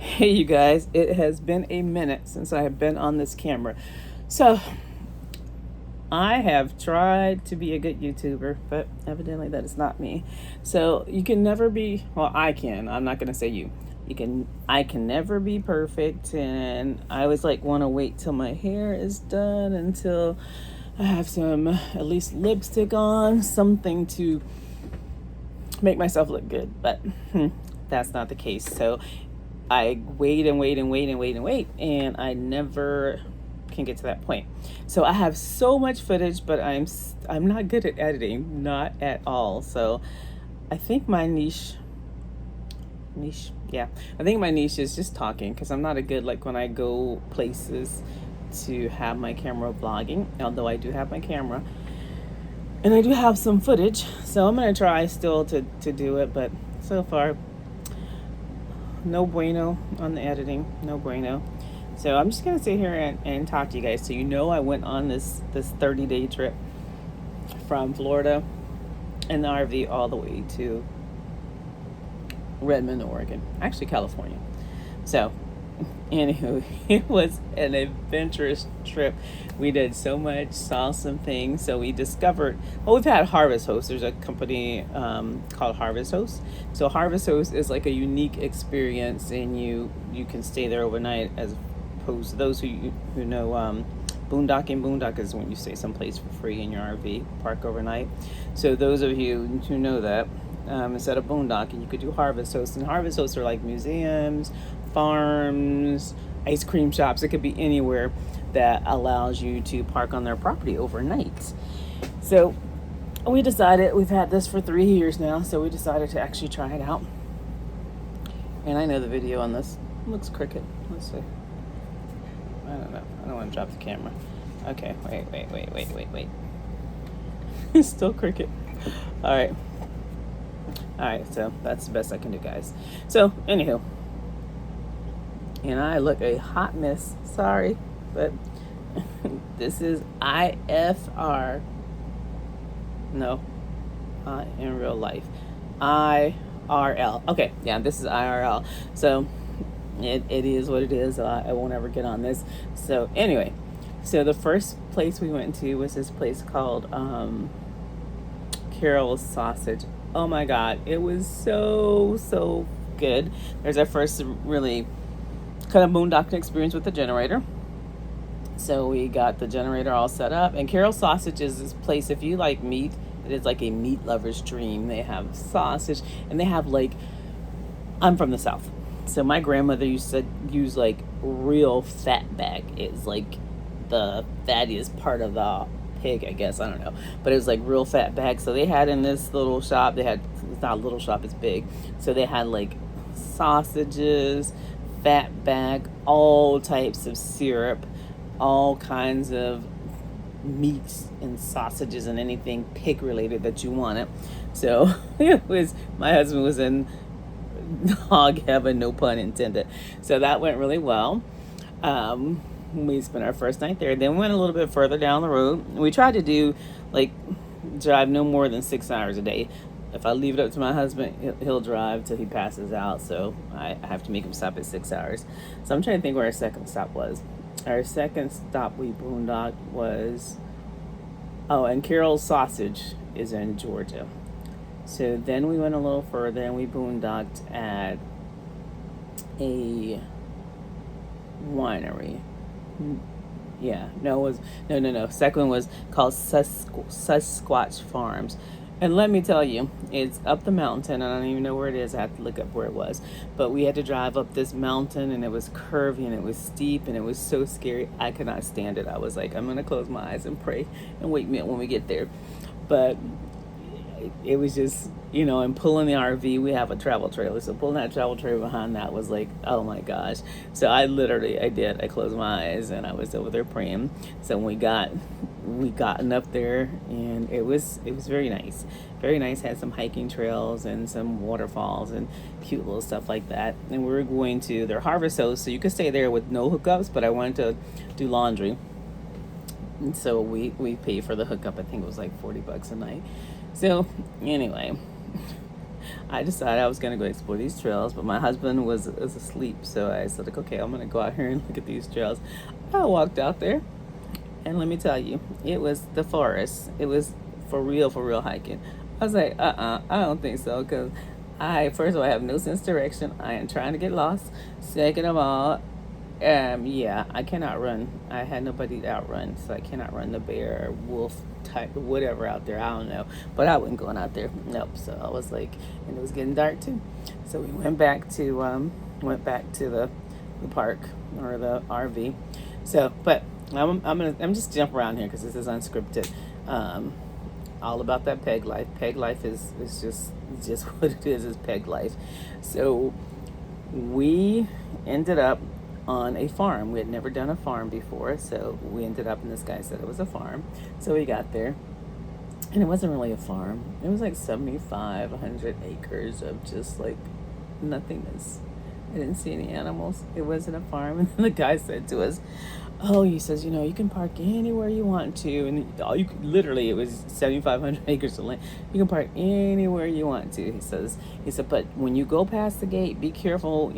Hey, you guys, it has been a minute since I have been on this camera. So, I have tried to be a good YouTuber, but evidently that is not me. So, you can never be, well, I can. I'm not going to say you. I can never be perfect, and I always like want to wait till my hair is done until I have some at least lipstick on, something to make myself look good, but that's not the case. So I wait and wait and wait and wait and wait, and I never can get to that point. So I have so much footage, but I'm not good at editing, not at all. So I think my niche, yeah, I think my niche is just talking because I'm not a good like when I go places to have my camera vlogging. Although I do have my camera, and I do have some footage, so I'm gonna try still to do it, but so far no bueno on the editing, no bueno. So I'm just gonna sit here and talk to you guys. So I went on this 30-day trip from Florida in the RV all the way to Redmond, Oregon, actually California. So anywho, it was an adventurous trip. We did so much, saw some things. So we discovered, well, we've had Harvest Host. There's a company called Harvest Host. So Harvest Host is like a unique experience, and you can stay there overnight, as opposed to those who know boondocking. Boondock is when you stay someplace for free in your RV, park overnight. So those of you who know that, instead of boondocking, you could do Harvest Host. And Harvest Hosts are like museums, farms, ice cream shops. It could be anywhere that allows you to park on their property overnight. So we decided, we've had this for 3 years now, so we decided to actually try it out. And I know the video on this looks crooked. Let's see. I don't know. I don't want to drop the camera. Okay, wait. It's still crooked. All right, so that's the best I can do, guys. So, anywho, and I look a hot mess. Sorry, but this is IFR. No, in real life. IRL. Okay, yeah, this is IRL. So, it is what it is. I won't ever get on this. So, anyway, so the first place we went to was this place called Carol's Sausage. Oh my God, it was so good. There's our first really kind of boondocking experience with the generator. So we got the generator all set up, and Carol's Sausage is this place, if you like meat, it is like a meat lover's dream. They have sausage, and they have like, I'm from the South, so my grandmother used to use like real fat back. It's like the fattiest part of the pig, I guess, I don't know, but it was like real fat bag. So they had in this little shop, it's not a little shop, it's big, so they had like sausages, fat bag, all types of syrup, all kinds of meats and sausages and anything pig related that you wanted. So my husband was in hog heaven, no pun intended. So that went really well. We spent our first night there. Then we went a little bit further down the road. We tried to do like drive no more than 6 hours a day. If I leave it up to my husband, he'll drive till he passes out. So I have to make him stop at 6 hours. So I'm trying to think where our second stop was. Our second stop we boondocked was, and Carol's Sausage is in Georgia. So then we went a little further and we boondocked at a winery. Yeah, no, it was no. Second one was called Sasquatch Farms. And let me tell you, it's up the mountain. I don't even know where it is. I have to look up where it was. But we had to drive up this mountain, and it was curvy, and it was steep, and it was so scary. I could not stand it. I was like, I'm going to close my eyes and pray and wake me up when we get there. But it was just, and pulling the RV, we have a travel trailer. So pulling that travel trailer behind that was like, oh my gosh. So I closed my eyes and I was over there praying. So when we gotten up there, and it was very nice. Very nice. Had some hiking trails and some waterfalls and cute little stuff like that. And we were going to their Harvest Host, so you could stay there with no hookups, but I wanted to do laundry. And so we paid for the hookup. I think it was like $40 a night. So anyway, I decided I was going to go explore these trails, but my husband was asleep. So I said, like, okay, I'm going to go out here and look at these trails. I walked out there, and let me tell you, it was the forest. It was for real hiking. I was like, I don't think so, because first of all, I have no sense of direction. I am trying to get lost. Second of all, yeah, I cannot run. I had nobody to outrun, so I cannot run the bear, wolf type, whatever out there. I don't know, but I wasn't going out there. Nope. So I was like, and it was getting dark too. So we went back to the park or the RV. So, but I'm just jump around here because this is unscripted. All about that peg life. Peg life is just what it is peg life. So we ended up on a farm. We had never done a farm before, so we ended up, and this guy said it was a farm. So we got there, and it wasn't really a farm. It was like 100 acres of just like nothingness. I didn't see any animals. It wasn't a farm. And then the guy said to us, oh, he says, you can park anywhere you want to. And literally, it was 7,500 acres of land. You can park anywhere you want to, he said, but when you go past the gate, be careful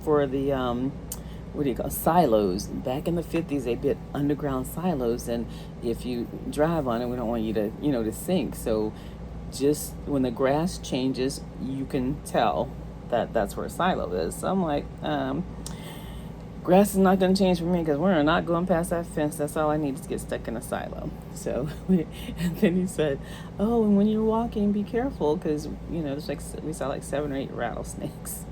for the, what do you call silos. Back in the 50s, they built underground silos. And if you drive on it, we don't want you to, to sink. So just when the grass changes, you can tell that's where a silo is. So I'm like, grass is not going to change for me because we're not going past that fence. That's all I need is to get stuck in a silo. So, and then he said, oh, and when you're walking, be careful because, there's we saw like 7 or 8 rattlesnakes.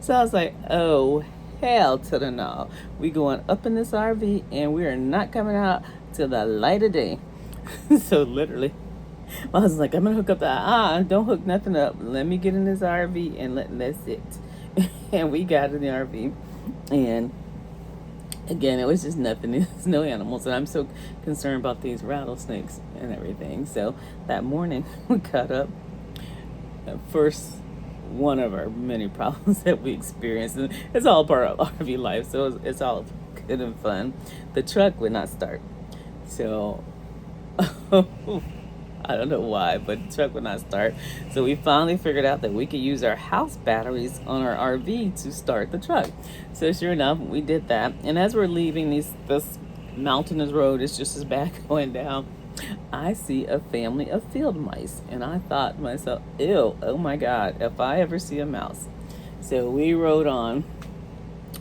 So I was like, oh, hell to the no. We going up in this RV and we are not coming out till the light of day. So literally, I was like, I'm going to hook up don't hook nothing up. Let me get in this RV and that's it. And we got in the RV. And again, it was just nothing. There's no animals. And I'm so concerned about these rattlesnakes and everything. So that morning, we got up. First, one of our many problems that we experienced. And it's all part of RV life. So it's all good and fun. The truck would not start. So I don't know why, but the truck would not start. So we finally figured out that we could use our house batteries on our RV to start the truck. So sure enough, we did that. And as we're leaving this mountainous road, it's just as bad going down, I see a family of field mice. And I thought to myself, ew, oh my God, if I ever see a mouse. So we rode on,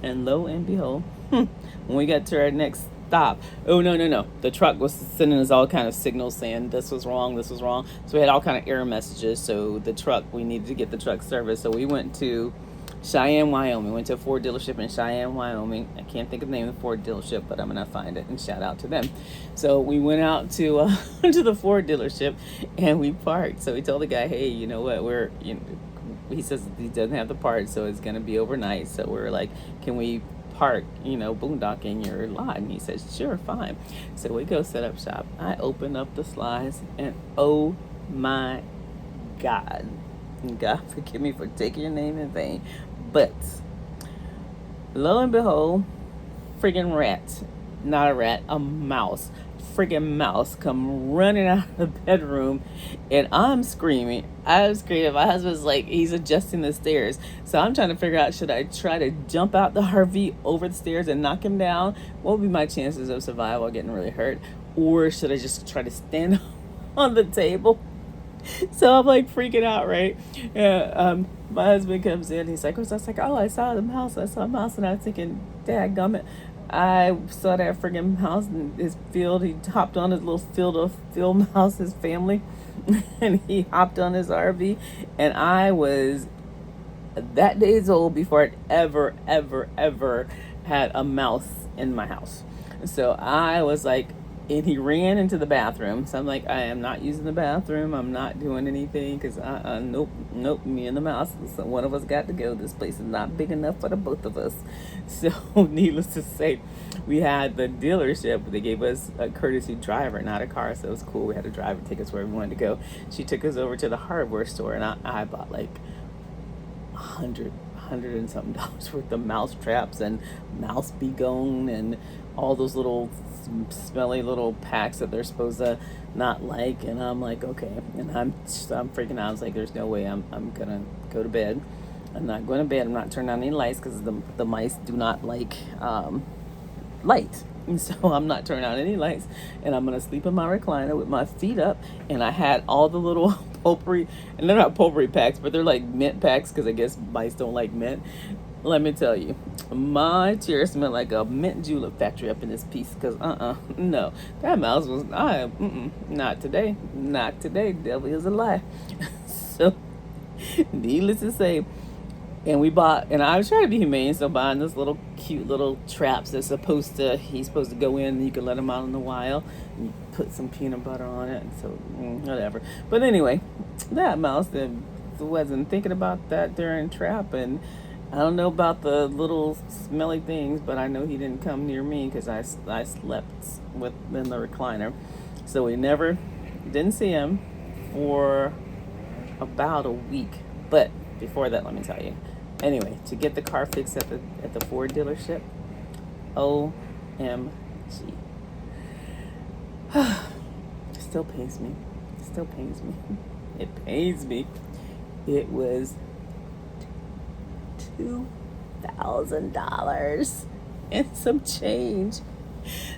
and lo and behold, when we got to our next stop. Oh, no. The truck was sending us all kind of signals saying this was wrong. So we had all kind of error messages. So we needed to get the truck serviced. So we went to Cheyenne, Wyoming. Went to a Ford dealership in Cheyenne, Wyoming. I can't think of the name of the Ford dealership, but I'm going to find it and shout out to them. So we went out to to the Ford dealership and we parked. So we told the guy, hey, you know what, he says he doesn't have the parts, so it's going to be overnight. So we're like, can we park, boondock in your lot? And he says, sure, fine. So we go set up shop. I open up the slides and oh my God, God forgive me for taking your name in vain, but lo and behold, a mouse come running out of the bedroom, and I'm screaming. My husband's like, he's adjusting the stairs. So I'm trying to figure out, should I try to jump out the RV over the stairs and knock him down? What would be my chances of survival getting really hurt? Or should I just try to stand on the table? So I'm like freaking out, right? My husband comes in. He's like, I was like, oh, I saw a mouse. And I was thinking, dadgummit. I saw that friggin' mouse in his field. He hopped on his little field mouse, his family, and he hopped on his RV. And I was that days old before I'd ever had a mouse in my house. So I was like, and he ran into the bathroom. So I'm like, I am not using the bathroom. I'm not doing anything because nope, me and the mouse. So one of us got to go. This place is not big enough for the both of us. So needless to say, we had the dealership. They gave us a courtesy driver, not a car. So it was cool. We had a driver take us where we wanted to go. She took us over to the hardware store, and I bought like $100 and something worth of mouse traps and mouse begone and all those little smelly little packs that they're supposed to not like, and I'm like, okay, and I'm freaking out. I was like, there's no way I'm gonna go to bed. I'm not going to bed. I'm not turning on any lights because the mice do not like light. And so I'm not turning on any lights, and I'm gonna sleep in my recliner with my feet up. And I had all the little potpourri, and they're not potpourri packs, but they're like mint packs because I guess mice don't like mint. Let me tell you, my tears smelled like a mint julep factory up in this piece. Because no, that mouse was not today, not today. Devil is a lie. So, needless to say, and we bought, and I was trying to be humane, so buying this little cute little traps that's he's supposed to go in, and you can let him out in the wild, and you put some peanut butter on it, and so whatever. But anyway, that mouse that wasn't thinking about that during trap, and I don't know about the little smelly things, but I know he didn't come near me because I slept in the recliner, so we never didn't see him for about a week. But before that, let me tell you. Anyway, to get the car fixed at the Ford dealership, OMG. Still pains me. Still pains me. It pains me. It was $2,000 and some change.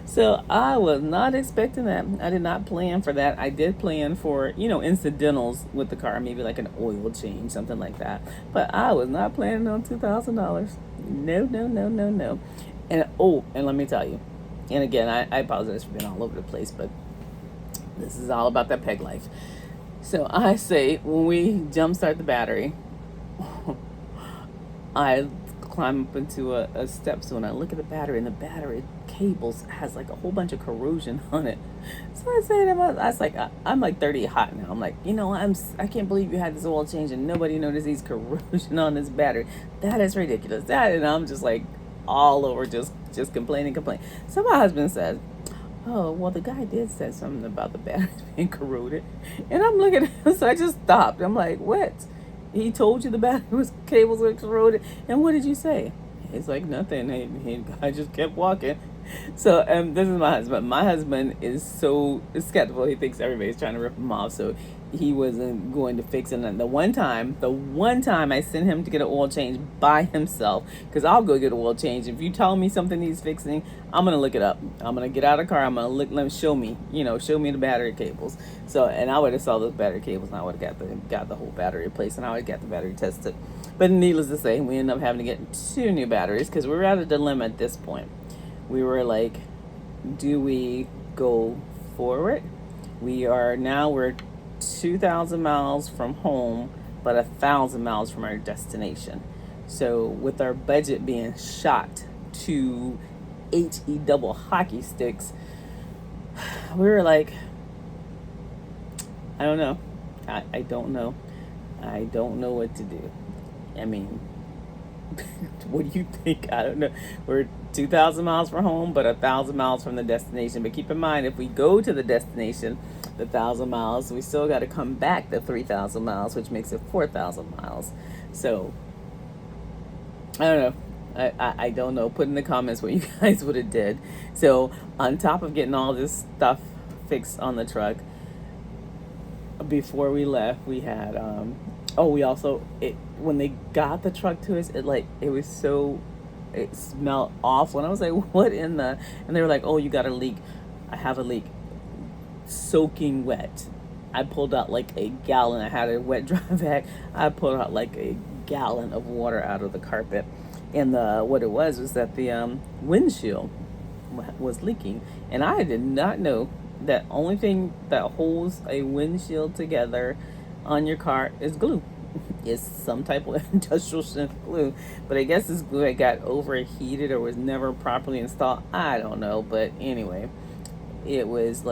So I was not expecting that. I did not plan for that. I did plan for, incidentals with the car, maybe like an oil change, something like that. But I was not planning on $2,000. No, no, no, no, no. And let me tell you, and again, I apologize for being all over the place, but this is all about that peg life. So I say, when we jumpstart the battery, I climb up into a step stool and I look at the battery, and the battery cables has like a whole bunch of corrosion on it. So I say to myself, I was like, I'm like 30 hot now. I'm like, I can't believe you had this oil change and nobody noticed these corrosion on this battery. That is ridiculous. And I'm just like all over, just complaining. So my husband said, oh, well, the guy did say something about the battery being corroded. And I'm looking at him, so I just stopped. I'm like, what? He told you the battery cables were corroded, and what did you say? He's like, nothing. I just kept walking. So this is my husband. My husband is so skeptical. He thinks everybody's trying to rip him off. So he wasn't going to fix it. And the one time I sent him to get an oil change by himself, because I'll go get an oil change. If you tell me something needs fixing, I'm going to look it up. I'm going to get out of the car. I'm going to look, let him show me the battery cables. So, and I would have saw those battery cables, and I would have got the whole battery replaced, and I would have got the battery tested. But needless to say, we ended up having to get 2 new batteries because we were at a dilemma at this point. We were like, do we go forward? We're 2,000 miles from home, but 1,000 miles from our destination. So with our budget being shot to HE double hockey sticks, we were like, I don't know. I don't know. I don't know what to do. I mean, what do you think? I don't know. We're 2,000 miles from home, but 1,000 miles from the destination. But keep in mind, if we go to the destination, the 1,000 miles, we still got to come back the 3,000 miles, which makes it 4,000 miles. So, I don't know. I don't know. Put in the comments what you guys would have did. So, on top of getting all this stuff fixed on the truck, before we left, we had when they got the truck to us, it smelled awful, and I was like, what in the, and they were like, oh, you got a leak. I have a leak, soaking wet. I pulled out like a gallon. I had a wet dry bag. I pulled out like a gallon of water out of the carpet, and what it was that the windshield was leaking, and I did not know that only thing that holds a windshield together on your car is glue. It's some type of industrial strength glue, but I guess this glue got overheated or was never properly installed. I don't know, but anyway, it was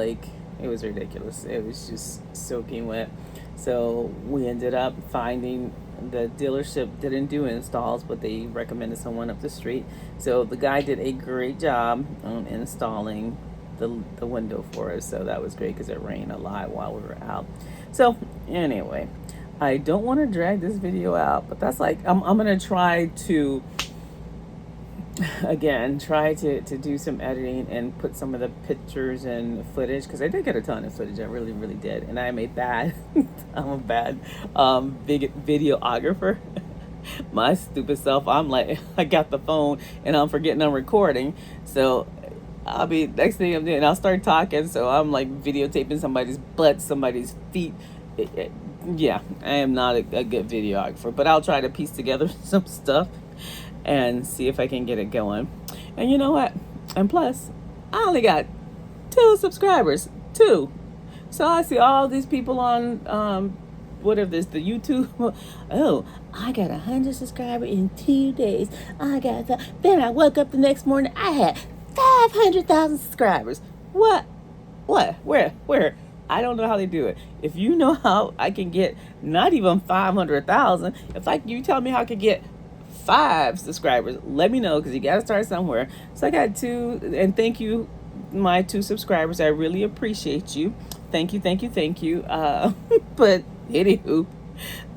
ridiculous. It was just soaking wet. So we ended up finding the dealership didn't do installs, but they recommended someone up the street. So the guy did a great job on installing the window for us. So that was great because it rained a lot while we were out. So anyway, I don't want to drag this video out, but that's like, I'm going to try to again, try to do some editing and put some of the pictures and footage, because I did get a ton of footage. I really, really did. And I am a bad, I'm a bad big videographer. My stupid self, I'm like, I got the phone and I'm forgetting I'm recording. So I'll be, next thing I'm doing, I'll start talking. So I'm like videotaping somebody's butt, somebody's feet. Yeah, I am not a good videographer, but I'll try to piece together some stuff and see if I can get it going. And you know what? And plus, I only got 2 subscribers. 2. So I see all these people on whatever this, the YouTube. Oh, I got 100 subscribers in 2 days. I got that. Then I woke up the next morning, I had 500,000 subscribers. What? What? Where? I don't know how they do it. If you know how I can get not even 500,000, if like you tell me how I could get 5 subscribers, let me know, because you got to start somewhere. So I got 2, and thank you, my 2 subscribers. I really appreciate you. Thank you, thank you, thank you. But anywho,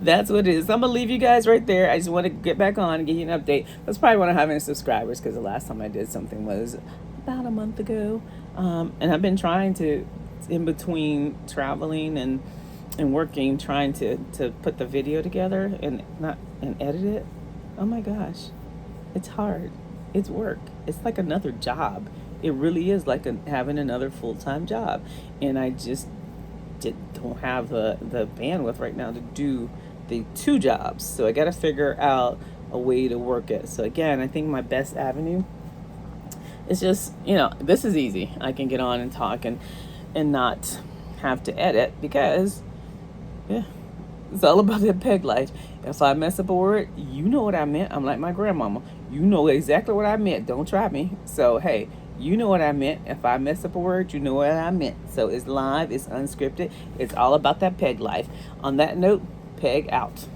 that's what it is. I'm gonna leave you guys right there. I just want to get back on and give you an update. That's probably when I have any subscribers, because the last time I did something was about a month ago. And I've been trying to, in between traveling and working, trying to put the video together and not and edit it. Oh my gosh, it's hard. It's work. It's like another job. It really is like having another full-time job, and I just don't have the bandwidth right now to do the 2 jobs. So I got to figure out a way to work it. So again, I think my best avenue is just, this is easy. I can get on and talk and not have to edit, because yeah, it's all about that peg life. If I mess up a word, you know what I meant. I'm like my grandmama. You know exactly what I meant. Don't try me. So, hey, you know what I meant. If I mess up a word, you know what I meant. So it's live. It's unscripted. It's all about that peg life. On that note, peg out.